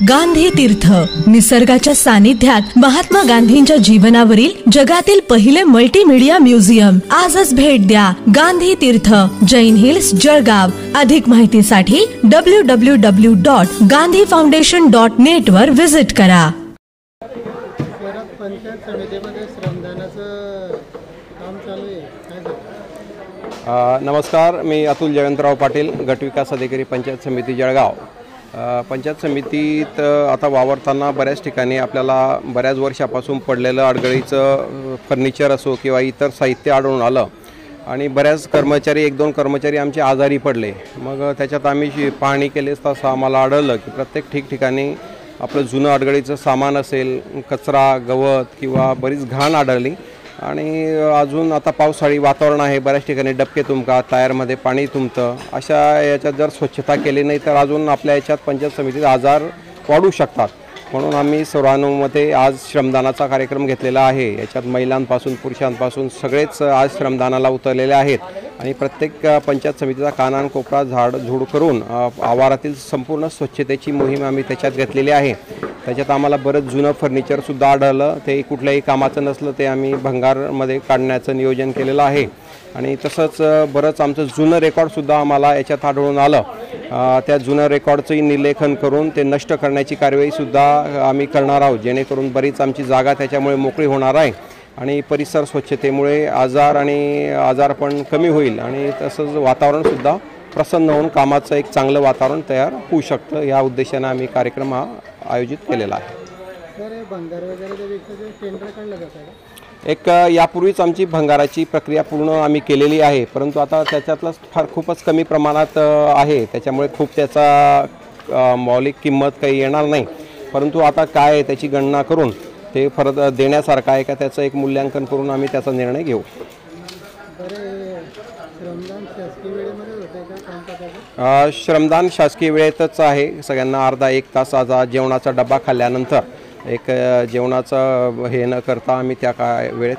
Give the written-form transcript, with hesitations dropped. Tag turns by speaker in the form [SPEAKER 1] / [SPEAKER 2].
[SPEAKER 1] गांधी तीर्थ, निसर्गाच्या सानिध्यात महात्मा गांधींच्या जीवनावरील जगातील पहिले मल्टीमीडिया म्युझियम. आजच भेट द्या. गांधी तीर्थ, जैन हिल्स, जळगाव. अधिक माहितीसाठी www.gandhifoundation.net वर विजिट करा.
[SPEAKER 2] पंचायत समितीमध्ये श्रमदानाचं काम चालू आहे.
[SPEAKER 3] नमस्कार, मी अतुल जयवंतराव पाटील, गटविकास अधिकारी, पंचायत समिती जळगाव. पंचायत समितीत आता वावरताना बऱ्याच ठिकाणी आपल्याला बऱ्याच वर्षापासून पडलेलं अडगळीचं फर्निचर असो किंवा इतर साहित्य आढळून आलं आणि बऱ्याच कर्मचारी, 1-2 कर्मचारी आमचे आजारी पडले. मग त्याच्यात आम्ही पाहणी केली असता असं आम्हाला आढळलं की प्रत्येक ठिकठिकाणी आपलं जुनं अडगळीचं सामान असेल, कचरा, गवत किंवा बरीच घाण आढळली. आणि अजून आता पावसाळी वातावरण आहे, बऱ्याच ठिकाणी डबके तुंबतात, टायरमध्ये पाणी तुंबतं. अशा याच्यात जर स्वच्छता केली नाही तर अजून आपल्या याच्यात पंचायत समितीत आजार वाढू शकतात. म्हणून आम्ही सर्वानुमते आज श्रमदानाचा कार्यक्रम घेतलेला आहे. याच्यात महिलांपासून पुरुषांपासून सगळेच आज श्रमदानाला उतरलेले आहेत आणि प्रत्येक पंचायत समितीचा कानाकोपरा झाडझूड करून आवारातील संपूर्ण स्वच्छतेची मोहीम आम्ही त्याच्यात घेतलेली आहे. त्याच्यात आम्हाला बरंच जुनं फर्निचरसुद्धा आढळलं. ते कुठल्याही कामाचं नसलं, ते आम्ही भंगारमध्ये काढण्याचं नियोजन केलेलं आहे. आणि तसंच बरंच आमचं जुनं रेकॉर्डसुद्धा आम्हाला याच्यात आढळून आलं. त्या जुनं रेकॉर्डचंही निलेखन करून ते नष्ट करण्याची कार्यवाहीसुद्धा आम्ही करणार आहोत, जेणेकरून बरीच आमची जागा त्याच्यामुळे मोकळी होणार आहे आणि परिसर स्वच्छतेमुळे आजारपण कमी होईल आणि तसंच वातावरणसुद्धा प्रसन्न होऊन कामाचं एक चांगलं वातावरण तयार होऊ शकतं. या उद्देशाने आम्ही कार्यक्रम हा आयोजित केलेला आहे. एक यापूर्वीच आमची भंगाराची प्रक्रिया पूर्ण आम्ही केलेली आहे, परंतु आता त्याच्यातलं खूपच कमी प्रमाणात आहे. त्याच्यामुळे खूप त्याचा मौलिक किंमत काही येणार नाही. परंतु आता काय आहे त्याची गणना करून ते परत देण्यासारखं आहे का त्याचं एक मूल्यांकन करून आम्ही त्याचा निर्णय घेऊ. श्रमदान शासकीय वेळेतच आहे. सगळ्यांना अर्धा-1 तासाचा जेवणाचा डबा खाल्ल्यानंतर एक जेवणाचं हे न करता आम्ही त्या वेळेत